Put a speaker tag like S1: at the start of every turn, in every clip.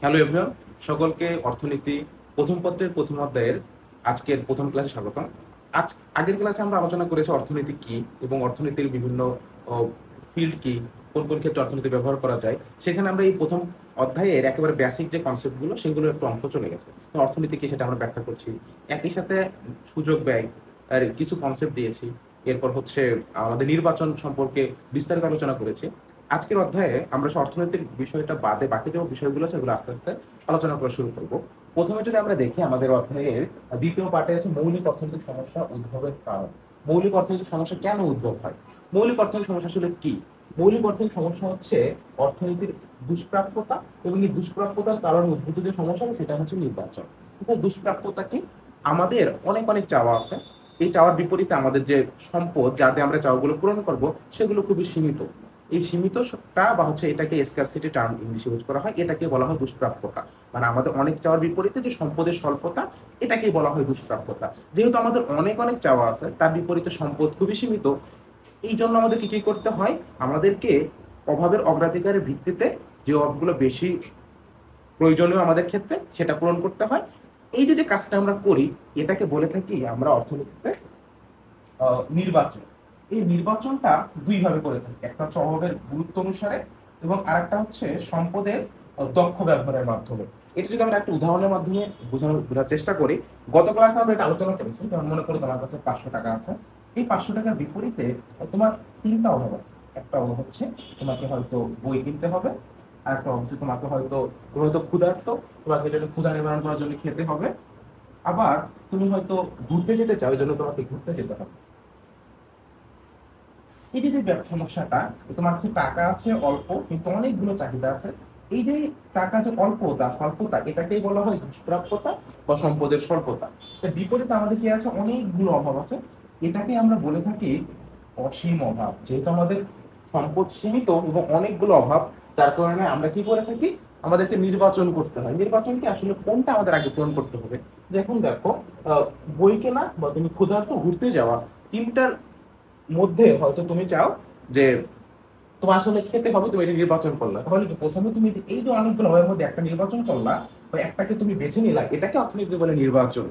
S1: Hello everyone, সকলকে অর্থনীতি প্রথম পত্রের প্রথম অধ্যায়ের আজকের প্রথম ক্লাসে স্বাগতম। আগের ক্লাসে আমরা আলোচনা করেছি অর্থনীতি কি এবং অর্থনীতির বিভিন্ন ফিল্ড কি, কোন কোন ক্ষেত্রে অর্থনীতি ব্যবহার করা যায়। সেখানে আমরা এই প্রথম অধ্যায়ের একেবারে বেসিক যে কনসেপ্টগুলো সেগুলো একটু অংশ চলে গেছে। তো অর্থনীতি কি সেটা আমরা ব্যাখ্যা করছি, একই সাথে সুযোগ ব্যয় আর কিছু কনসেপ্ট দিয়েছি। এরপর হচ্ছে আমাদের নির্বাচন সম্পর্কে বিস্তারিত আলোচনা করেছি। আজকের অধ্যায়ে আমরা অর্থনৈতিক বিষয়টা বাদে বাকি যে বিষয়গুলো আছে সেগুলো আস্তে আস্তে আলোচনা করা শুরু করব। প্রথমে যদি আমরা দেখি আমাদের অধ্যায়ের দ্বিতীয় পার্টে আছে মৌলিক অর্থনৈতিক সমস্যা উদ্ভবের কারণ। মৌলিক অর্থনৈতিক সমস্যা কেন উদ্ভব হয়, মৌলিক অর্থনৈতিক সমস্যা আসলে কি। মৌলিক অর্থনৈতিক সমস্যা হচ্ছে অর্থনীতির দুষ্প্রাপ্যতা, এবং এই দুষ্প্রাপ্যতার কারণে উদ্ভূত যে সমস্যা সেটা হচ্ছে নির্বাচন। দুষ্প্রাপ্যতা কি? আমাদের অনেক অনেক চাওয়া আছে, এই চাওয়ার বিপরীতে আমাদের যে সম্পদ যাতে আমরা চাওয়াগুলো পূরণ করব সেগুলো খুবই সীমিত। এই সীমিতটা বা হচ্ছে এটাকে স্কারসিটি টার্ম ইংলিশে ইউজ করা হয়, এটাকে বলা হয় দুষ্প্রাপ্যতা। মানে আমাদের অনেক চাওয়ার বিপরীতে যে সম্পদের স্বল্পতা, এটাকেই বলা হয় দুষ্প্রাপ্যতা। যেহেতু আমাদের অনেক অনেক চাওয়া আছে, তার বিপরীতে সম্পদ খুবই সীমিত, এই জন্য আমাদেরকে কি করতে হয়, আমাদেরকে অভাবের অগ্রাধিকারের ভিত্তিতে যে অভাবগুলো বেশি প্রয়োজনীয় আমাদের ক্ষেত্রে সেটা পূরণ করতে হয়। এই যে যে কাজটা আমরা করি এটাকে বলে থাকি আমরা অর্থনীতিতে নির্বাচন। এই নির্বাচনটা দুই ভাবে করে থাকি, একটা হচ্ছে অভাবের গুরুত্ব অনুসারে এবং আরেকটা হচ্ছে সম্পদের দক্ষ ব্যবহারের মাধ্যমে। এটা যদি আমরা একটা উদাহরণের মাধ্যমে বোঝার চেষ্টা করি, গত ক্লাসে আমরা এটা আলোচনা করেছি। যেমন মনে করো তোমার কাছে 500 টাকা আছে, এই 500 টাকার বিপরীতে তোমার তিনটা অভাব আছে। একটা অভাব হচ্ছে তোমাকে হয়তো বই কিনতে হবে, আর একটা অভাব হচ্ছে তোমাকে হয়তো তুমি হয়তো ক্ষুধার্ত, তোমাকে যেটা ক্ষুধা নিবারণ করার জন্য খেতে হবে, আবার তুমি হয়তো ঘুরতে যেতে চাও, এই জন্য তোমাকে ঘুরতে যেতে হবে। এই যে যে সমস্যাটা, তোমার কাছে টাকা আছে অল্প কিন্তু অনেকগুলো চাহিদা আছে, এই যে টাকা যে অল্পতা স্বল্পতা, এটাকেই বলা হয় দুষ্প্রাপ্যতা বা সম্পদের স্বল্পতা। এর বিপরীতে আমাদের কি আছে, অনেকগুলো অভাব আছে, এটাকে আমরা বলে থাকি অসীম অভাব। যেহেতু আমাদের সম্পদ সীমিত এবং অনেকগুলো অভাব, যার কারণে আমরা কি করে থাকি, আমাদেরকে নির্বাচন করতে হয়। নির্বাচনকে আসলে কোনটা আমাদের আগে পূরণ করতে হবে। দেখুন দেখো, বই কেনা বা তুমি ক্ষুধার্ত ঘুরতে যাওয়া, তিনটার মধ্যে হয়তো তুমি চাও যে তোমার আসলে খেতে হবে, তুমি এটা নির্বাচন করলা, তাহলে কি প্রথমে তুমি এই যে অনেকগুলো অভাবের মধ্যে একটা নির্বাচন করলা বা একটাকে তুমি বেছে নিলা, এটাকে অর্থনীতি বলে নির্বাচন।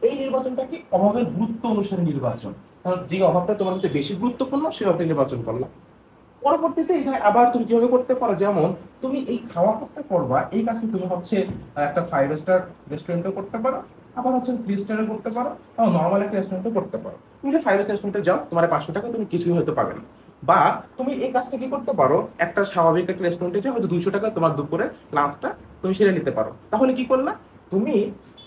S1: এই নির্বাচনটা কি অভাবের গুরুত্ব অনুসারে নির্বাচন, কারণ যে অভাবটা তোমার কাছে বেশি গুরুত্বপূর্ণ সেই অভাবটা নির্বাচন করলা। পরবর্তীতে এটা আবার তুমি কিভাবে করতে পারো, যেমন তুমি এই খাওয়া কাজটা করবা, এই কাজটা তুমি হচ্ছে একটা 5 স্টার রেস্টুরেন্টে করতে পারো, আবার হচ্ছে 3 স্টারে করতে পারো, নর্মাল একটা রেস্টুরেন্টে করতে পারো। তুমি যে 5 স্টার রেস্টুরেন্টে যাও, তোমার 500 টাকা তুমি কিছুই হয়তো পাবে না। বা তুমি এই কাজটা কি করতে পারো, একটা স্বাভাবিক একটা রেস্টুরেন্টে যাও, হয়তো 200 টাকা তোমার দুপুরে লাঞ্চটা তুমি সেরে নিতে পারো। তাহলে কি করলা, তুমি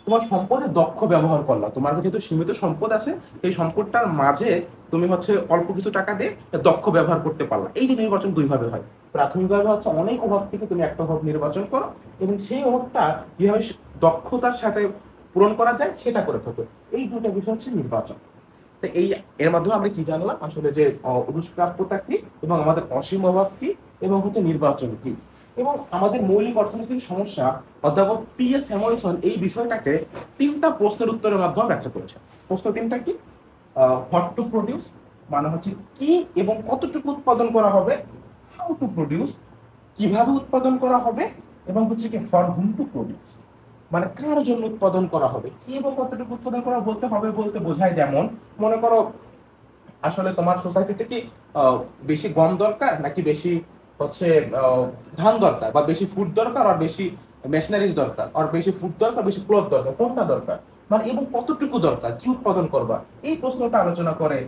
S1: তোমার সম্পদের দক্ষ ব্যবহার করলা। তোমার কাছে যেহেতু সীমিত সম্পদ আছে, এই সম্পদটার মাঝে তুমি হচ্ছে অল্প কিছু টাকা দিয়ে দক্ষ ব্যবহার করতে পারলা। এই যে নির্বাচন দুই ভাবে হয়। প্রাথমিকভাবে হচ্ছে অনেক অভাব থেকে তুমি একটা অভাব নির্বাচন করো, এবং সেই অভাবটা কিভাবে দক্ষতার সাথে পূরণ করা যায় সেটা করে থাকো। এই দুটো বিষয় হচ্ছে নির্বাচন। তো এই এর মাধ্যমে আমরা কি জানলাম আসলে যে দুষ্প্রাপ্যতা কি, এবং আমাদের অসীম অভাব কি, এবং হচ্ছে নির্বাচন কি। এবং আমাদের মৌলিক অর্থনৈতিক সমস্যা অধ্যাপক P.S. স্যামুয়েলসন এই বিষয়টাকে তিনটা প্রশ্নের উত্তরের মাধ্যমে ব্যাখ্যা করেছেন। প্রশ্ন তিনটা কি, হোয়াট টু প্রডিউস মানে হচ্ছে কি এবং কতটুকু উৎপাদন করা হবে, হাউ টু প্রডিউস কিভাবে উৎপাদন করা হবে, এবং হচ্ছে কি ফর হুম টু প্রডিউস মানে কার জন্য উৎপাদন করা হবে। কি এবং কতটুকু উৎপাদন করা বলতে হবে বলতে বোঝায়, যেমন মনে করো আসলে তোমার সোসাইটিতে কি বেশি গম দরকার নাকি বেশি হচ্ছে ধান দরকার, বা বেশি ফুড দরকার আর বেশি মেশিনারিজ দরকার, আর বেশি ফুড দরকার বেশি ক্লথ দরকার, কোনটা দরকার, মানে এবং কতটুকু দরকার, কি উৎপাদন করবা, এই প্রশ্নটা আলোচনা করে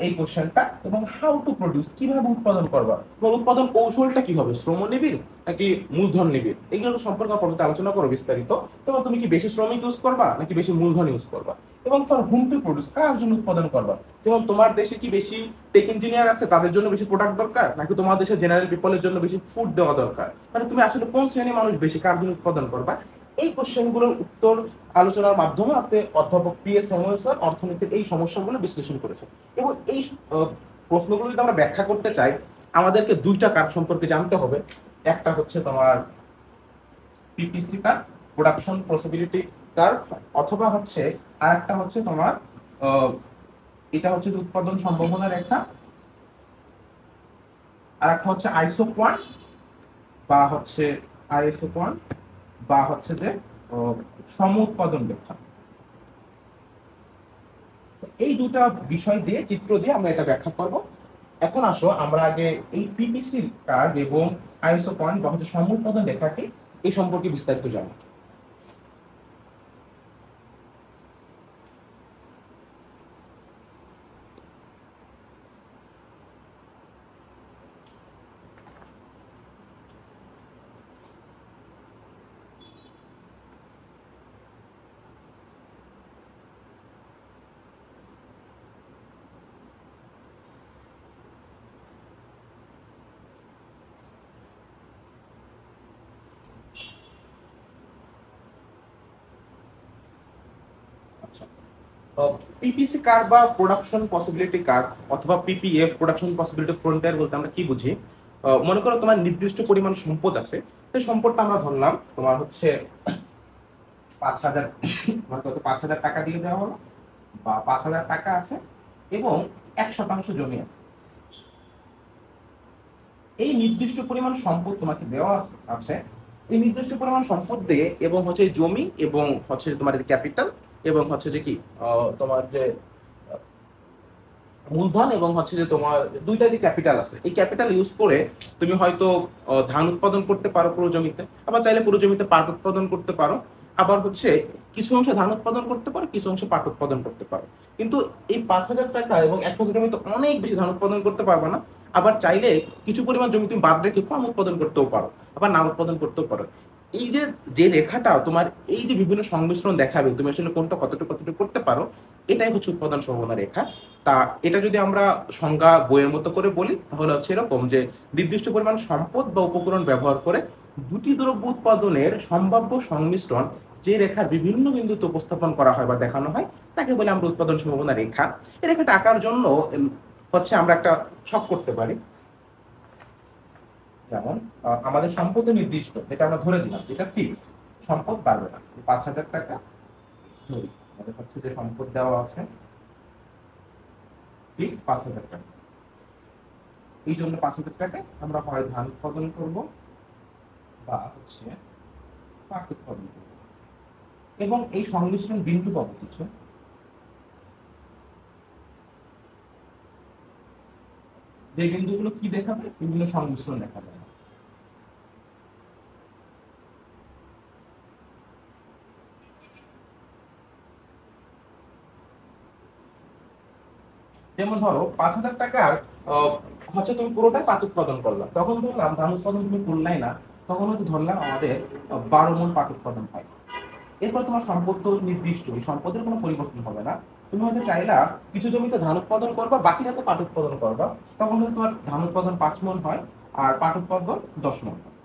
S1: এই কোশ্চেনটা। এবং হাউ টু প্রডিউস কিভাবে উৎপাদন করবা, এবং উৎপাদন কৌশলটা কি হবে, শ্রম নিবিড় নাকি মূলধন নিবিড়, এইগুলো সম্পর্কে পর্বতে আলোচনা করো বিস্তারিত। এবং তুমি কি বেশি শ্রমিক ইউজ করবা নাকি বেশি মূলধন ইউজ করবা, এবং ফর হুম টু প্রডিউস কার জন্য উৎপাদন করবা। যেমন তোমার দেশে কি বেশি টেক ইঞ্জিনিয়ার আছে, তাদের জন্য বেশি প্রোডাক্ট দরকার, নাকি তোমার দেশের জেনারেল পিপলের জন্য বেশি ফুড দেওয়া দরকার, মানে তুমি আসলে কোন শ্রেণীর মানুষ বেশি কার জন্য উৎপাদন করবা। এই কোশ্চেনগুলোর উত্তর আলোচনার মাধ্যমে আপনি অধ্যাপক P.S. স্যামুয়েলসন অর্থনীতির এই সমস্যাগুলো বিশ্লেষণ করেছেন। এবং এই প্রশ্নগুলো যদি আমরা ব্যাখ্যা করতে চাই, আমাদেরকে দুইটা কাজ সম্পর্কে জানতে হবে। একটা হচ্ছে তোমার PPC curve, production possibility curve, অথবা হচ্ছে আর একটা হচ্ছে তোমার এটা হচ্ছে উৎপাদন সম্ভাবনা রেখা, আর একটা হচ্ছে আইসো কোয়ান্ট বা হচ্ছে আইএসও কোয়ান্ট বা হচ্ছে যে সম উৎপাদন রেখা। এই দুটা বিষয় দিয়ে, চিত্র দিয়ে আমরা এটা ব্যাখ্যা করব। এখন আসো আমরা আগে এই পিপিসি কার্ভ এবং আইএসও পয়েন্ট বা হচ্ছে সম উৎপাদন রেখাকে এই সম্পর্কে বিস্তারিত জানি। আচ্ছা, পিপিসি কার্ভ বা প্রোডাকশন পসিবিলিটি কার্ভ অথবা পিপিএফ প্রোডাকশন পসিবিলিটি ফ্রন্টিয়ার বলতে আমরা কি বুঝি? মনে করো তোমার নির্দিষ্ট পরিমাণ সম্পদ আছে, সেই সম্পদটা আমরা ধরলাম তোমার হচ্ছে 5,000, মানে কত 5,000 টাকা দিয়ে দেওয়া হলো, বা 5,000 টাকা আছে এবং 1% জমি আছে। এই নির্দিষ্ট পরিমাণ সম্পদ তোমাকে দেওয়া আছে, এই নির্দিষ্ট পরিমাণ সম্পদ দিয়ে এবং হচ্ছে জমি এবং হচ্ছে তোমার ক্যাপিটাল এবং হচ্ছে যে কি তোমার যে মূলধন এবং হচ্ছে যে তোমার দুইটা যে ক্যাপিটাল আছে, এই ক্যাপিটাল ইউজ করে তুমি হয়তো ধান উৎপাদন করতে পারো পুরো জমিতে, আবার চাইলে পুরো জমিতে পাট উৎপাদন করতে পারো, আবার হচ্ছে কিছু অংশে ধান উৎপাদন করতে পারো, কিছু অংশে পাট উৎপাদন করতে পারো। কিন্তু এই 5,000 টাকা এবং এক বিঘা জমিতে অনেক বেশি ধান উৎপাদন করতে পারবে না। আবার চাইলে কিছু পরিমাণ জমি তুমি বাদ রেখে কম উৎপাদন করতেও পারো, আবার না উৎপাদন করতেও পারো। এই যে যে রেখাটা তোমার এই যে বিভিন্ন সংমিশ্রণ দেখাবে তুমি আসলে কোনটা কতটুকু কতটুকু করতে পারো, এটাই হচ্ছে উৎপাদন সম্ভাবনা রেখা। তা এটা যদি আমরা সংজ্ঞা বইয়ের মতো করে বলি তাহলে হচ্ছে এরকম যে নির্দিষ্ট পরিমাণ সম্পদ বা উপকরণ ব্যবহার করে দুটি দ্রব্য উৎপাদনের সম্ভাব্য সংমিশ্রণ যে রেখার বিভিন্ন বিন্দুতে উপস্থাপন করা হয় বা দেখানো হয় তাকে বলে আমরা উৎপাদন সম্ভাবনা রেখা। এই রেখাটা আঁকার জন্য হচ্ছে আমরা একটা ছক করতে পারি। যেমন আমাদের সম্পদ নির্দিষ্ট, এটা আমরা ধরে দিলাম, এটা ফিক্সড, সম্পদ বাড়বে না, 5,000 টাকা ধরি, আমাদের হচ্ছে যে সম্পদ দেওয়া আছে ফিক্সড 5,000 টাকা। এই জন্য 5,000 টাকা আমরা হয় ধান উৎপাদন করব বা হচ্ছে পাট উৎপাদন করব, এবং এই সংমিশ্রণ বিন্দু পাবো কিছু, যে বিন্দুগুলো কি দেখাবে, বিভিন্ন সংমিশ্রণ দেখাবে। যেমন ধরো 5,000 টাকার হচ্ছে তুমি পুরোটাই পাট উৎপাদন করলা, তখন ধরলাম ধান উৎপাদন তুমি করলাই না, তখন হয়তো ধরলাম আমাদের 12 মণ পাট উৎপাদন হয়। এরপর তোমার সম্পদ তো নির্দিষ্ট, এই সম্পদের কোনো পরিবর্তন হবে না। তুমি হয়তো চাইলা কিছু জমিতে ধান উৎপাদন করবা, বাকিটাতে পাট উৎপাদন করবা, তখন হয়তো তোমার ধান উৎপাদন 5 মণ হয় আর পাট উৎপাদন 10 মণ হয়।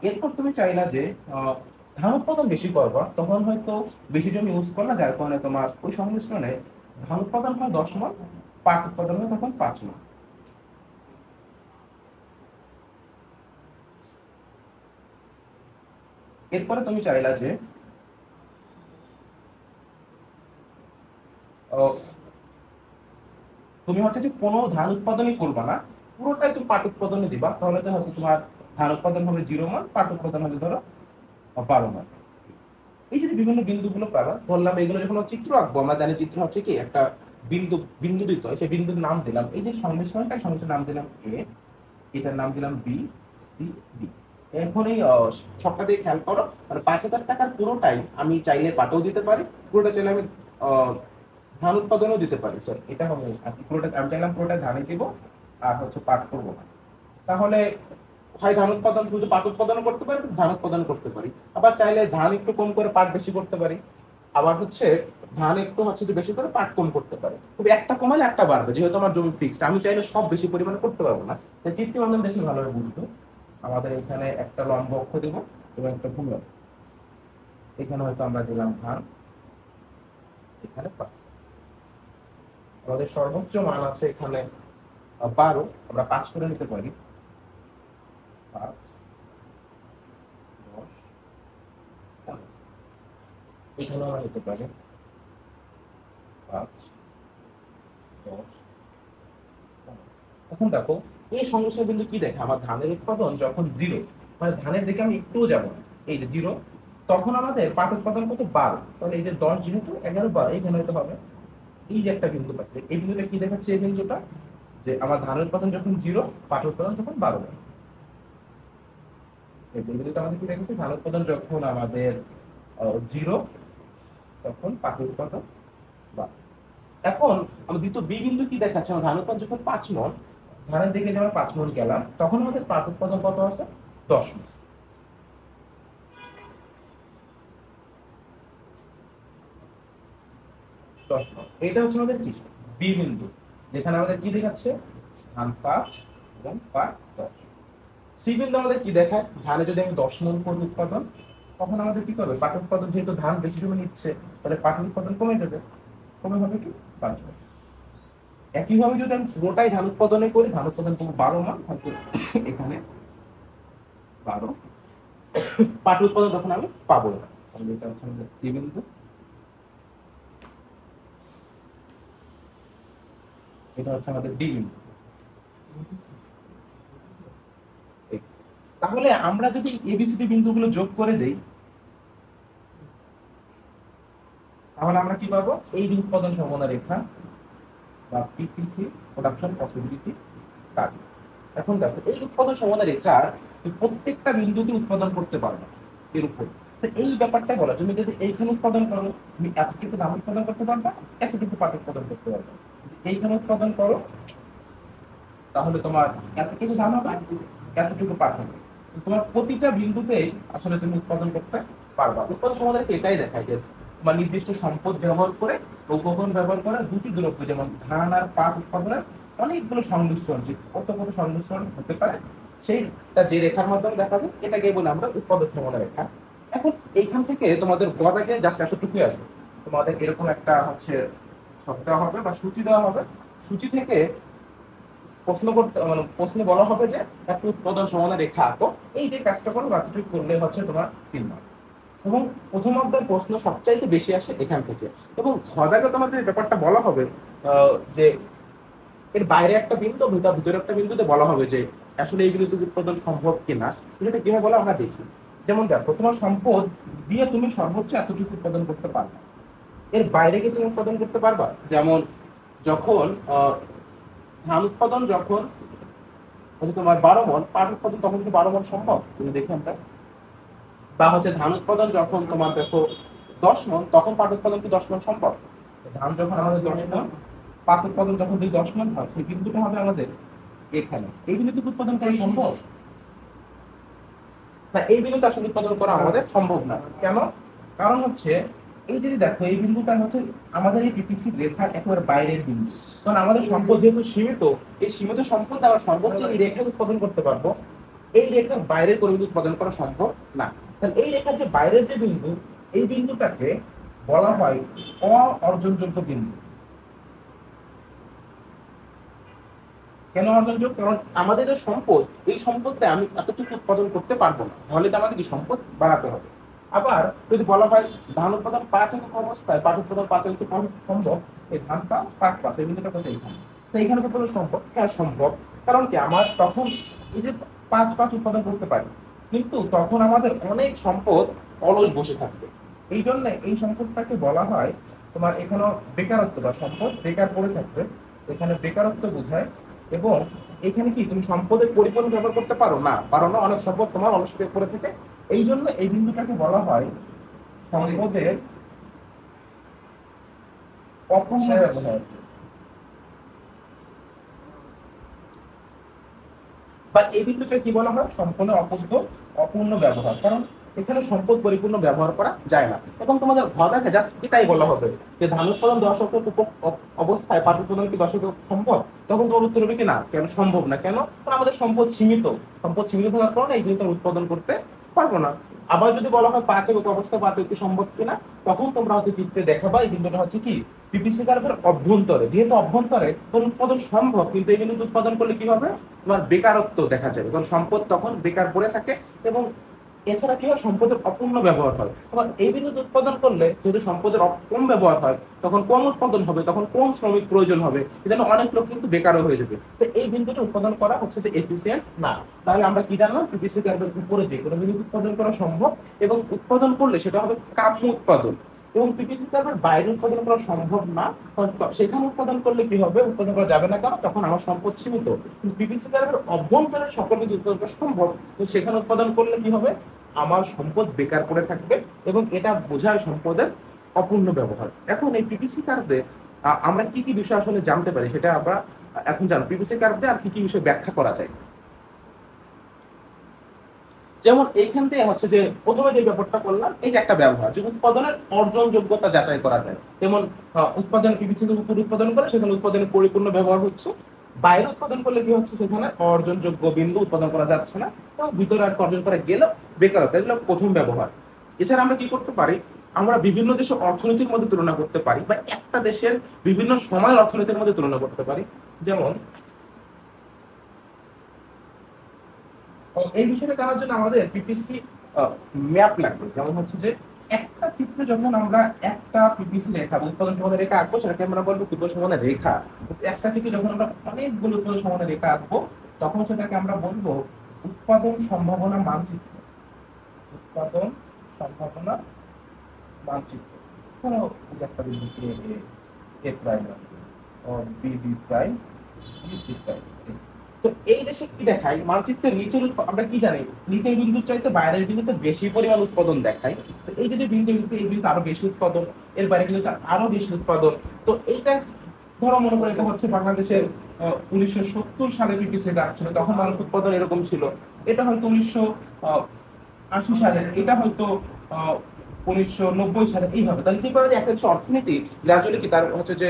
S1: এরপর তুমি চাইলা যে ধান উৎপাদন বেশি করবা, তখন হয়তো বেশি জমি ইউজ করলা, যার কারণে তোমার ওই সংমিশ্রণে ধান উৎপাদন হয় 10 মণ, পাট উৎপাদন হয় তখন 5 মণ। এরপরে তুমি চাইলা যে তুমি হচ্ছে যে কোনো ধান উৎপাদনই করবা না, পুরোটাই তুমি পাট উৎপাদনে দিবা, তাহলে তো হচ্ছে তোমার ধান উৎপাদন হবে 0 মণ, পাট উৎপাদন হবে ধরো 12 মণ। এই যে বিভিন্ন বিন্দুগুলো পাবা, ধরলাম এগুলো যখন চিত্র আঁকবো, আমরা জানি চিত্র হচ্ছে কি একটা বিন্দু, বিন্দু দিতে হয়, সেই বিন্দুর নাম দিলাম, এই যে সংমিশ্রণটা, সংমিশ্রণ নাম দিলাম এ, এটার নাম দিলাম বি, সি, ডি। এখন এই ছকটা দিয়ে খেয়াল করো, মানে 5,000 টাকার পুরোটাই আমি চাইলে পাটও দিতে পারি, পুরোটা চাইলে আমি ধান উৎপাদনও দিতে পারি। স্যার এটা হবে আর কি, পুরোটা আমি চাইলাম পুরোটা ধানই দিব আর হচ্ছে পাট করবো না, তাহলে হয় ধান উৎপাদন শুধু পাট উৎপাদন করতে পারি, ধান উৎপাদন করতে পারি, আবার চাইলে ধান একটু কম করে পাট বেশি করতে পারি, আবার হচ্ছে ধান একটু হচ্ছে যে বেশি করে পাট কম করতে পারে। তবে একটা কমালে একটা বাড়বে, যেহেতু আমার জমি ফিক্সড, আমি চাইলে সব বেশি পরিমাণে করতে পারবো না। তাই চিত্র মাধ্যমে বেশি ভালোভাবে বুঝবো। আমাদের এখানে একটা লম্ব অক্ষ দেব এবং একটা ভূমি অক্ষ, এখানে হয়তো আমরা দিলাম ধান, এখানে পাট। আমাদের সর্বোচ্চ মান আছে এখানে 12, আমরা 5 করে নিতে পারি, 5, 10, 15। এখানে আমরা নিতে পারি 5, 10, 15। এখন দেখো এই সংমিশ্রণ বিন্দু কি দেখে, আমার ধানের উৎপাদন যখন 0, মানে ধানের দিকে আমি একটুও যাবো না, এই যে 0, তখন আমাদের পাট উৎপাদন কত 12, তাহলে এই যে 10 যেহেতু 11 12 এইখানে হতে হবে এই যে একটা বিন্দু পাচ্ছি, এই বিন্দুটা কি দেখাচ্ছে? এই বিন্দুটা যে আমার ধান উৎপাদন যখন 0, পাট উৎপাদন তখন 12। এই বিন্দুটা আমাদের কি দেখাচ্ছে? ধান উৎপাদন যখন আমাদের 0, তখন পাট উৎপাদন 12। এখন আমরা দ্বিতীয় বি বিন্দু কি দেখাচ্ছে? আমার ধান উৎপাদন যখন 5 মণ, ধানের দিকে যখন 5 মণ গেলাম, তখন আমাদের পাট উৎপাদন কত আছে? 10 মণ। 10 মণ। এটা হচ্ছে আমাদের কি বি বিন্দু, যেখানে আমাদের কি দেখাচ্ছে? ধান 5 এবং পাট 10। সি বিন্দু আমাদের কি দেখায়? ধানে যদি আমি 10 মণ করি উৎপাদন, তখন আমাদের কি করবে? পাট উৎপাদন যেহেতু ধান বেশি জমি নিচ্ছে, তাহলে পাট উৎপাদন কমে যাবে, কমে হবে কি 5 মণ। একইভাবে যদি আমি পুরোটাই ধান উৎপাদনে করি, ধান উৎপাদন করবো 12 মণ, হয়তো এখানে 12, পাট উৎপাদন তখন আমি পাবো না। তাহলে এটা হচ্ছে আমাদের সি বিন্দু, এটা হচ্ছে আমাদের ডি বিন্দু। তাহলে আমরা যদি এবিসিডি বিন্দুগুলো যোগ করে দেই, তাহলে আমরা কি পাবো? এই যে উৎপাদন সম্ভাবনা রেখা বা পিপিসি, প্রোডাকশন পসিবিলিটি কার্ভ। এখন দেখো এই উৎপাদন সম্ভাবনা রেখার প্রত্যেকটা বিন্দুতে উৎপাদন করতে পারবে এর উপর। তো এই ব্যাপারটা বলা, তুমি যদি এইখানে উৎপাদন করো, তুমি এতটুকু ধান উৎপাদন করতে পারবা, এতটুকু পাট উৎপাদন করতে পারবা। এইখানে উৎপাদন করো, তাহলে তোমার এতটুকু ধান হবে, এতটুকু পাট হবে। তোমার প্রতিটা বিন্দুতেই আসলে তুমি উৎপাদন করতে পারবা। উৎপাদন সম্ভাবনা এটাই দেখায় যে তোমার নির্দিষ্ট সম্পদ ব্যবহার করে, উপকরণ ব্যবহার করে দুটি দ্রব্য যেমন ধান আর পাট উৎপাদনের অনেকগুলো সংমিশ্রণ, যে কত কত সংমিশ্রণ হতে পারে, সেইটা যে রেখার মাধ্যমে দেখাবে, এটাকে বলে আমরা উৎপাদন সম্ভাবনা রেখা। এখন এইখান থেকে তোমাদের গদাকে জাস্ট এতটুকুই আসবে, তোমাদের এরকম একটা হচ্ছে ছক দেওয়া হবে বা সূচি দেওয়া হবে, সূচি থেকে প্রশ্ন করতে মানে প্রশ্নে বলা হবে যে একটা উৎপাদন সমানের রেখা আঁকো, এই যে কাজটা করো বাকিটুকু করলে হচ্ছে তোমার 3 মার্ক। এবং প্রথম অধ্যায়ের প্রশ্ন সবচাইতে বেশি আসে এখান থেকে। এবং খদাকে তোমাদের ব্যাপারটা বলা হবে যে এর বাইরে একটা বিন্দু, ভিতরে একটা বিন্দুতে বলা হবে যে আসলে এই বিন্দুতে উৎপাদন সম্ভব কিনা। এটা কিভাবে বলা আমরা দেখি। যেমন দেখো, তোমার সম্পদ দিয়ে তুমি সর্বোচ্চ এতটুকু উৎপাদন করতে পারবে, এর বাইরে কি তুমি উৎপাদন করতে পারবা? যেমন যখন ধান উৎপাদন যখন তোমার 12 মণ, পাট উৎপাদন তখন কি 12 মণ সম্ভব? তুমি দেখি আমরা। বা হচ্ছে ধান উৎপাদন যখন তোমার দেখো 10 মণ, তখন পাট উৎপাদন কি 10 মণ সম্ভব? ধান যখন আমাদের 10 মণ, পাট উৎপাদন যখন 10 মণ হয়, সেই বিন্দুটা হবে আমাদের এখানে। এই বিন্দুতে উৎপাদন করা সম্ভব না, এই বিন্দুতে আসলে উৎপাদন করা আমাদের সম্ভব না। কেন? কারণ হচ্ছে এই যদি দেখো, এই বিন্দুটা হচ্ছে আমাদের এই পিপিসি রেখার একেবারে বাইরের বিন্দু। কারণ আমাদের সম্পদ যেহেতু সীমিত, এই সীমিত সম্পদ আমরা সর্বোচ্চ এই রেখায় উৎপাদন করতে পারবো, এই রেখার বাইরের কোনো বিন্দু উৎপাদন করা সম্ভব না। তাহলে এই রেখার যে বাইরের যে বিন্দু, এই বিন্দুটাকে বলা হয় অর্জনযোগ্য বিন্দু। কেন অর্জনযোগ্য? কারণ আমাদের যে সম্পদ, এই সম্পদটা আমি এতটুকু উৎপাদন করতে পারবো না, তাহলে তো আমাদের কি সম্পদ বাড়াতে হবে। আবার যদি বলা হয় ধান উৎপাদন 5 একক অবস্থায় পাট উৎপাদন 5 একক সম্ভব, এই ধান 5 পাট 5 এই বিন্দুটা কোথায়? এখানে। তো এখানে উৎপাদন সম্ভব? হ্যাঁ সম্ভব। কারণ কি আমার তখন এই যে 5 উৎপাদন করতে পারি, কিন্তু তখন আমাদের অনেক সম্পদ অলস বসে থাকবে। এই জন্য এই সম্পদটাকে বলা হয় তোমার এখানে বেকারত্ব, বা সম্পদ বেকার পড়ে থাকবে, এখানে বেকারত্ব বোঝায়। এবং এখানে কি তুমি সম্পদের পরিপূর্ণ ব্যবহার করতে পারো না, অনেক সম্পদ তোমার অলস পড়ে থাকে। এই জন্য এই বিন্দুটাকে বলা হয় সম্পদের অপূর্ণ ব্যবহার, বা এই বিন্দুটা কি বলা হয়? সম্পূর্ণ অপূর্ণ ব্যবহার। কারণ এখানে সম্পদ পরিপূর্ণ ব্যবহার করা যায় না। এবং তোমাদের ভদাকে জাস্ট এটাই বলা হবে যে ধান উৎপাদন 10 একক অবস্থায় পাট উৎপাদন কি 10 একক সম্ভব? তখন তোমার উত্তর হবে কি না, কেন সম্ভব না। কেন? কারণ আমাদের সম্পদ সীমিত, সম্পদ সীমিত থাকার কারণে এই বিন্দুটা উৎপাদন করতে পারবো না। আবার যদি বলা হয় 5 একক অবস্থায় 5 একক সম্ভব কিনা, তখন তোমরা হয়তো চিত্রে দেখাবা এই বিন্দুটা হচ্ছে কি পিপিসি কার্ভের অভ্যন্তরে। যেহেতু অভ্যন্তরে তোর উৎপাদন সম্ভব, কিন্তু এই বিন্দুতে উৎপাদন করলে কি হবে? তোমার বেকারত্ব দেখা যাবে, কারণ সম্পদ তখন বেকার পড়ে থাকে। এবং এছাড়া কি হয়, সম্পদের অপূর্ণ ব্যবহার হয়। আবার এই বিদ্যুৎ উৎপাদন করলে যেহেতু সম্পদের কম ব্যবহার হয়, তখন কম উৎপাদন হবে, তখন কম শ্রমিক প্রয়োজন হবে, এজন্য অনেক লোক কিন্তু বেকারও হয়ে যাবে। তো এই বিদ্যুৎটা উৎপাদন করা হচ্ছে যে এফিসিয়েন্ট না। তাহলে আমরা কি জানলাম, পিপিসি কার্ভের উপরে যে কোনো বিদ্যুৎ উৎপাদন করা সম্ভব, এবং উৎপাদন করলে সেটা হবে কাম্য উৎপাদন। এবং পিপিসি কার্ভের বাইরে উৎপাদন করা সম্ভব না, কারণ সেখানে উৎপাদন করলে কি হবে, উৎপাদন করা যাবে না, কারণ তখন আমার সম্পদ সীমিত। কিন্তু পিপিসি কার্ভের অভ্যন্তরে সকল বিদ্যুৎ উৎপাদন করা সম্ভব, তো সেখানে উৎপাদন করলে কি হবে, আমার সম্পদ বেকার পড়ে থাকবে, এবং এটা বোঝায় সম্পদের অপূর্ণ ব্যবহার। এখন এই পিপিসি কার্ভে আমরা কি কি বিষয় আসলে জানতে পারি সেটা আমরা এখন জানো। পিপিসি কার্ভে আর কি কি বিষয় ব্যাখ্যা করা যায়, যেমন এইখান থেকে হচ্ছে যে প্রথমে যে ব্যাপারটা করলাম, এই যে একটা ব্যবহার যে উৎপাদনের অর্জন যোগ্যতা যাচাই করা যায়। যেমন উৎপাদন পিপিসি উপর উৎপাদন করে সেখানে উৎপাদনের পরিপূর্ণ ব্যবহার হচ্ছে, বাইরে উৎপাদন করলে কি হচ্ছে, সেখানে অর্জনযোগ্য বিন্দু উৎপাদন করা যাচ্ছে না, এবং ভিতরে আর অর্জন করা গেলেও বেকারত্ব, এগুলো প্রথম ব্যবহার। এছাড়া আমরা কি করতে পারি, আমরা বিভিন্ন দেশের অর্থনীতির মধ্যে তুলনা করতে পারি, বা একটা দেশের বিভিন্ন সময়ের অর্থনীতির মধ্যে তুলনা করতে পারি। যেমন এই বিষয়টা জানার জন্য আমাদের পিপিসি ম্যাপ লাগবে। যেমন হচ্ছে যে একটা চিত্রে যখন আমরা একটা পিপিসি রেখা উৎপাদন সমানের রেখা আঁকবো, সেটাকে আমরা বলবো উৎপাদন সমানের রেখা। একটা থেকে যখন আমরা অনেকগুলো উৎপাদন সমানের রেখা আঁকবো, তখন সেটাকে আমরা বলবো উৎপাদন সম্ভাবনা মানচিত্র। উৎপাদন সম্ভাবনা মানচিত্র। ধরো একটা বিন্দু A prime, B B prime, C C prime. তো এই দেশে কি দেখায়, মানচিত্রের নিচের আমরা কি জানি, নিচের বিন্দুর চাইতে বাইরের বিন্দুতে বেশি পরিমাণ উৎপাদন দেখায়। তো এই যে বিন্দু, এই বিন্দু আরো বেশি উৎপাদন, এর বাইরে কিন্তু আরো বেশি উৎপাদন। তো এইটা ধরো মনে করো এটা হচ্ছে বাংলাদেশের 1970 সালে পিপিসি ছিল, তখন মানুষ উৎপাদন এরকম ছিল। এটা হয়তো 1980 সালে, এটা হয়তো 1990 সালে, এইভাবে। তাহলে কি করা যায়, একটা দেশের অর্থনীতি গ্রাজুয়ালি কি তার হচ্ছে যে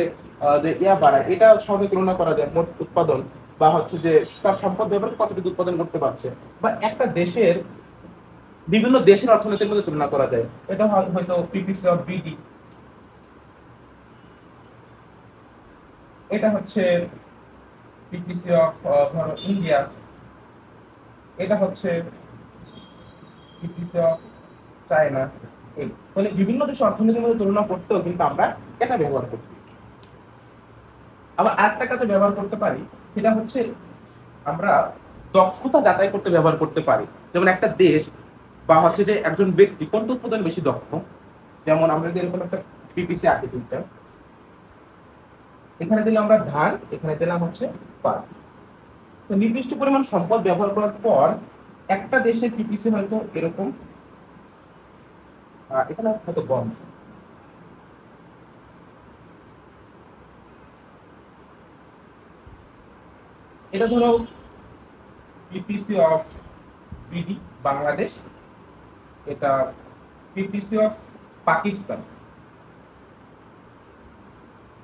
S1: যে ইয়া বাড়ায়, এটা সঙ্গে তুলনা করা যায়, মোট উৎপাদন বা হচ্ছে যে তার সম্পদ ব্যবহার কতটুকু উৎপাদন করতে পারছে, বা একটা দেশের বিভিন্ন দেশের অর্থনীতির মধ্যে তুলনা করা যায়। এটা হয়তো পিপিসি অফ বিডি, এটা হচ্ছে পিপিসি অফ ধরো ইন্ডিয়া, এটা হচ্ছে পিপিসি অফ চায়না। এই মানে বিভিন্ন দেশের অর্থনীতির মধ্যে তুলনা করতেও কিন্তু আমরা এটা ব্যবহার করছি। আবার আরেকটা কাজে ব্যবহার করতে পারি, সেটা হচ্ছে আমরা দক্ষতা যাচাই করতে ব্যবহার করতে পারি। যেমন একটা দেশ বা হচ্ছে যে একজন ব্যক্তি কোনটা উৎপাদন বেশি দক্ষ। যেমন আমরা যদি এরকম একটা পিপিসি আঁকি দিতাম, এখানে দিলাম আমরা ধান, এখানে দিলাম হচ্ছে পাট। তো নির্দিষ্ট পরিমাণ সম্পদ ব্যবহার করার পর একটা দেশের পিপিসি হয়তো এরকম, এখানে হয়তো গম, এটা ধরো পিপিসি অফ বিডি বাংলাদেশ, এটা পিপিসি অফ পাকিস্তান।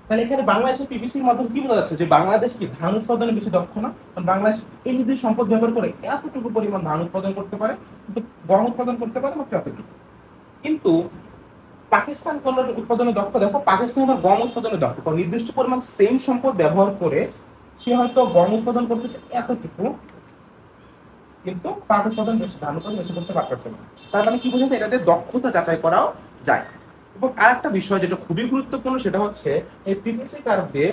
S1: তাহলে এখানে বাংলাদেশের পিপিসির মাধ্যমে কি বোঝা যাচ্ছে, যে বাংলাদেশ কি ধান উৎপাদনে বেশি দক্ষ না, কারণ বাংলাদেশ এই নির্দিষ্ট সম্পদ ব্যবহার করে এতটুকু পরিমাণ ধান উৎপাদন করতে পারে, কিন্তু গম উৎপাদন করতে পারে মাত্র এতটুকু। কিন্তু পাকিস্তান কোন উৎপাদনে দক্ষ, দেখো পাকিস্তান আবার গম উৎপাদনে দক্ষ, কারণ নির্দিষ্ট পরিমাণ সেম সম্পদ ব্যবহার করে সে হয়তো গম উৎপাদন করতেছে এতটুকু, কিন্তু পাট উৎপাদন বেশি, ধান উৎপাদন বেশি করতে পারতেছে না। তার মানে কি বোঝাচ্ছে, এটাতে দক্ষতা যাচাই করাও যায়। এবং আর একটা বিষয় যেটা খুবই গুরুত্বপূর্ণ, সেটা হচ্ছে এই পিপিসি কার্ভ দিয়ে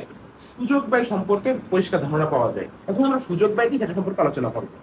S1: সুযোগ ব্যয় সম্পর্কে পরিষ্কার ধারণা পাওয়া যায়। এখন আমরা সুযোগ ব্যয় কি সেটা সম্পর্কে আলোচনা করবো।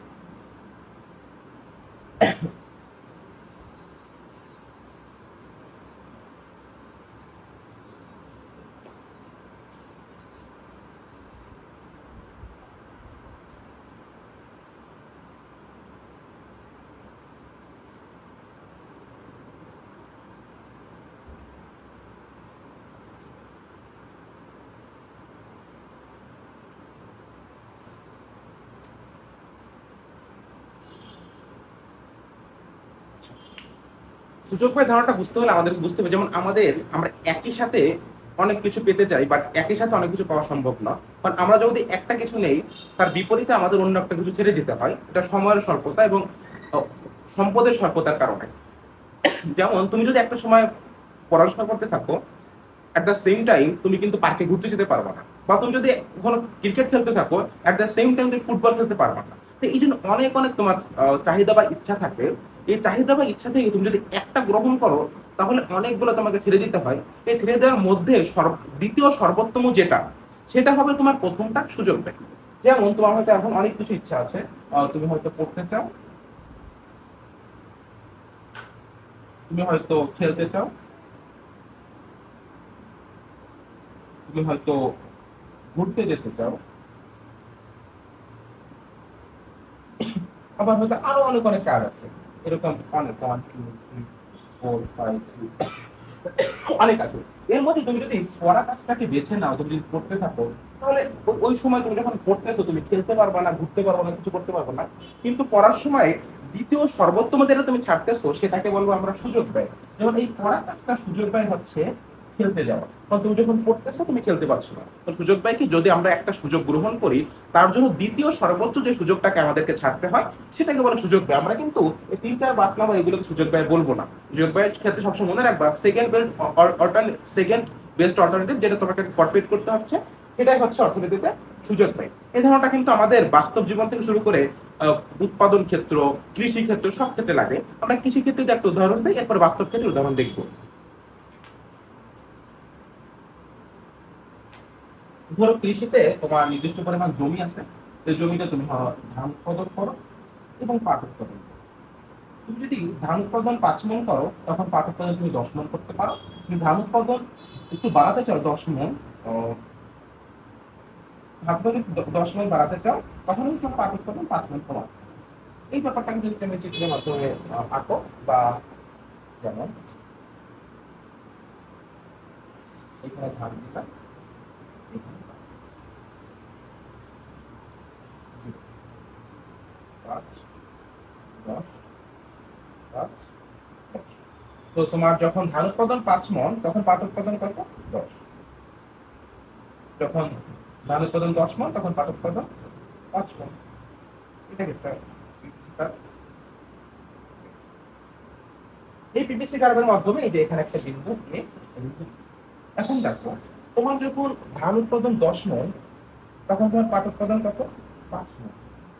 S1: সুযোগ ব্যয় ধারণাটা বুঝতে হলে আমাদেরকে বুঝতে হবে, যেমন আমরা একই সাথে অনেক কিছু পেতে চাই, বাট একই সাথে অনেক কিছু পাওয়া সম্ভব না। কারণ আমরা যদি একটা কিছু নেই, তার বিপরীতে আমাদের অন্য একটা কিছু ছেড়ে দিতে হয়, এটা সময়ের স্বল্পতা এবং সম্পদের স্বল্পতার কারণে। যেমন তুমি যদি একটা সময় পড়াশোনা করতে থাকো, অ্যাট দ্য সেম টাইম তুমি কিন্তু পার্কে ঘুরতে যেতে পারবে না, বা তুমি যদি কোনো ক্রিকেট খেলতে থাকো, অ্যাট দ্য সেম টাইম তুমি ফুটবল খেলতে পারবে না। তো এই জন্য অনেক অনেক তোমার চাহিদা বা ইচ্ছা থাকে, এই চাহিদা বা ইচ্ছা থেকে তুমি যদি একটা গ্রহণ করো তাহলে অনেকগুলো তোমাকে ছেড়ে দিতে হয়। এই ছেড়ে দেওয়ার মধ্যে দ্বিতীয় সর্বোত্তম যেটা, সেটা হবে তোমার প্রথমটা সুযোগ ব্যয়। যেমন তোমার হয়তো এখন অনেক কিছু ইচ্ছা আছে, তুমি হয়তো পড়তে চাও, তুমি হয়তো খেলতে চাও, তুমি হয়তো ঘুরতে যেতে চাও, আবার হয়তো আরো অনেক অনেক কাজ আছে। এরকম অনেক 1 2 3 4 5 6 অনেক আছে। এর মধ্যে তুমি যদি পড়া কাজটাকে বেছে নাও, তুমি যদি পড়তে থাকো, তাহলে ওই সময় তুমি যখন পড়তেছো তুমি খেলতে পারবা না, ঘুরতে পারবা না, কিছু করতে পারবা না। কিন্তু পড়ার সময় দ্বিতীয় সর্বোত্তম যেটা তুমি ছাড়তেছো সেটাকে বলবো আমরা সুযোগ ব্যয়। যেমন এই পড়া কাজটা সুযোগ ব্যয় হচ্ছে খেলতে যাওয়া, কারণ তুমি যখন পড়তেছো তুমি খেলতে পারছো না। তো সুযোগ ব্যয় কি, যদি আমরা একটা সুযোগ গ্রহণ করি তার জন্য দ্বিতীয় সর্বোচ্চ যে সুযোগটাকে আমাদেরকে ছাড়তে হয় সেটাকে বলে সুযোগ ব্যয়। আমরা কিন্তু এই 3 4 5 নাম্বার এগুলোকে সুযোগ ব্যয় বলবো না। সুযোগ ব্যয়ের ক্ষেত্রে সবসময় মনে রাখবা সেকেন্ড বেস্ট অল্টারনেটিভ যেটা তোমাকে ফরফিট করতে হচ্ছে, সেটাই হচ্ছে অর্থনীতিতে সুযোগ ব্যয়। এই ধারণাটা কিন্তু আমাদের বাস্তব জীবন থেকে শুরু করে উৎপাদন ক্ষেত্র, কৃষি ক্ষেত্র, সব ক্ষেত্রে লাগে। আমরা কৃষি ক্ষেত্রে একটা উদাহরণ দিই, এরপর বাস্তব ক্ষেত্রে উদাহরণ দেখবো। ধরো কৃষিতে তোমার নির্দিষ্ট পরিমাণ জমি আছে, এই জমিতে তুমি ধান উৎপাদন করো এবং পাট উৎপাদন করো। তুমি যদি ধান উৎপাদন 5 মণ করো তখন পাট উৎপাদন তুমি 10 মণ করতে পারো। তুমি ধান উৎপাদন একটু বাড়াতে চাও 10 মণ, ধান উৎপাদন 10 মণ বাড়াতে চাও, তখন তোমার পাট উৎপাদন 5 মণ কমা। এই ব্যাপারটাকে যদি তুমি চিত্রের মাধ্যমে আঁকো, বা যেমন এখানে ধান দিলাম, এখানে 5 10 5 10। তো তোমার যখন ধান উৎপাদন 5 মণ তখন পাট উৎপাদন কত? 10। যখন ধান উৎপাদন 10 মণ তখন পাট উৎপাদন 5 মণ। এটা একটা এই পিপিসি কার্ভের মাধ্যমে এই যে এখানে একটা বিন্দু এ। এখন দেখো তোমার যখন ধান উৎপাদন 10 মণ তখন তোমার পাট উৎপাদন কত? 5 মণ।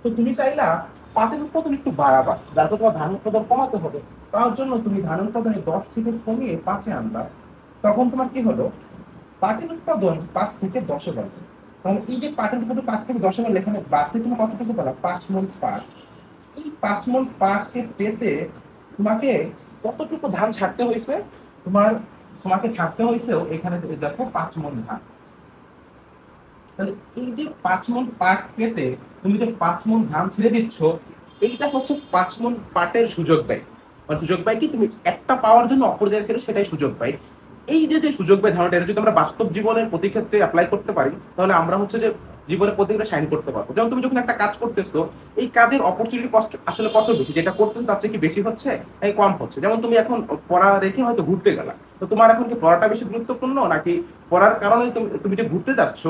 S1: তো তুমি চাইলা পাটের উৎপাদন একটু বাড়াবা, যার তোমার ধান উৎপাদন কমাতে হবে। তার জন্য তুমি ধান উৎপাদনে 10 থেকে কমিয়ে 5-এ আনবা। তখন তোমার কি হলো, পাটের উৎপাদন 5 থেকে 10-এ বাড়বে। তাহলে এই যে পাটের উৎপাদন 5 থেকে 10-এ বাড়লে এখানে বাড়তে তুমি কতটুকু পেলা? 5 মণ পাট। এই 5 মণ পাটকে পেতে তোমাকে কতটুকু ধান ছাড়তে হয়েছে? তোমাকে ছাড়তে হয়েছে এখানে দেখো 5 মণ ধান। তাহলে এই যে 5 মণ পাট পেতে তুমি যে 5 মণ ধান ছেড়ে দিচ্ছ, এইটা হচ্ছে 5 মণ পাটের সুযোগ ব্যয়। মানে সুযোগ ব্যয় কি, তুমি একটা পাওয়ার জন্য অপর জায়গায় ছেড়ে, সেটাই সুযোগ ব্যয়। এই যে যে সুযোগ ব্যয় ধারণাটা, এটা যদি আমরা বাস্তব জীবনের প্রতি ক্ষেত্রে অ্যাপ্লাই করতে পারি তাহলে আমরা হচ্ছে যে জীবনের প্রতি ক্ষেত্রে শাইন করতে পারবো। যেমন তুমি যখন একটা কাজ করতেছো, এই কাজের অপরচুনিটি কষ্ট আসলে কত বেশি, যেটা করতেছো তার চেয়ে কি বেশি হচ্ছে নাকি কম হচ্ছে? যেমন তুমি এখন পড়া রেখে হয়তো ঘুরতে গেলা, তো তোমার এখন কি পড়াটা বেশি গুরুত্বপূর্ণ নাকি পড়ার কারণে তুমি যে ঘুরতে যাচ্ছ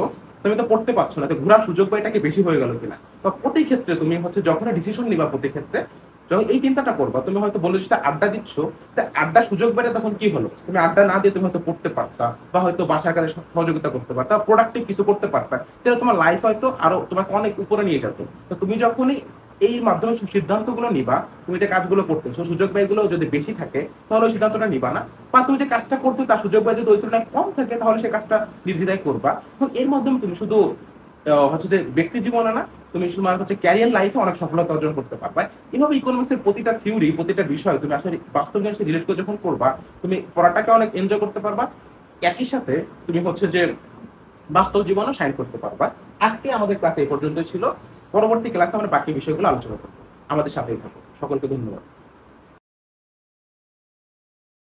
S1: তুমি তো পড়তে পারছো না, তো ঘোরার সুযোগ বা এটাকে বেশি হয়ে গেল কিনা? তো প্রতি ক্ষেত্রে তুমি হচ্ছে যখন ডিসিশন নিবা, প্রতি ক্ষেত্রে যখন এই চিন্তাটা করবা, তুমি হয়তো বলে যেটা আড্ডা দিচ্ছ, আড্ডা সুযোগ বেড়ে তখন কি হলো, তুমি আড্ডা না দিয়ে তুমি হয়তো পড়তে পারতা, বা হয়তো বাসার কাজে সহযোগিতা করতে পারতা, প্রোডাক্টিভ কিছু করতে পারতা, তাহলে তোমার লাইফ হয়তো আরো তোমাকে অনেক উপরে নিয়ে যেত। তো তুমি যখনই এই মাধ্যমে সিদ্ধান্তগুলো নিবা, তুমি যে কাজগুলো করতেছো সুযোগ ব্যয়গুলো যদি বেশি থাকে তাহলে ওই সিদ্ধান্তটা নিবা না, বা তুমি যে কাজটা করতে তার সুযোগ ব্যয় যদি ওই তুলনায় কম থাকে তাহলে সে কাজটা নির্দ্বিধায় করবা। তো এর মাধ্যমে তুমি শুধু হচ্ছে যে ব্যক্তি জীবনে না, তুমি তোমার হচ্ছে ক্যারিয়ার লাইফে অনেক সফলতা অর্জন করতে পারবে। এভাবে ইকোনমিক্সের প্রতিটা থিওরি, প্রতিটা বিষয় তুমি আসলে বাস্তব জীবনের সাথে রিলেট করে যখন করবা, তুমি পড়াটাকে অনেক এনজয় করতে পারবা, একই সাথে তুমি হচ্ছে যে বাস্তব জীবনেও শাইন করতে পারবা। আজকে আমাদের ক্লাস এই পর্যন্ত ছিল। পরবর্তী ক্লাসে আমরা বাকি বিষয়গুলো আলোচনা করবো। আমাদের সাথেই থাকো। সকলকে ধন্যবাদ।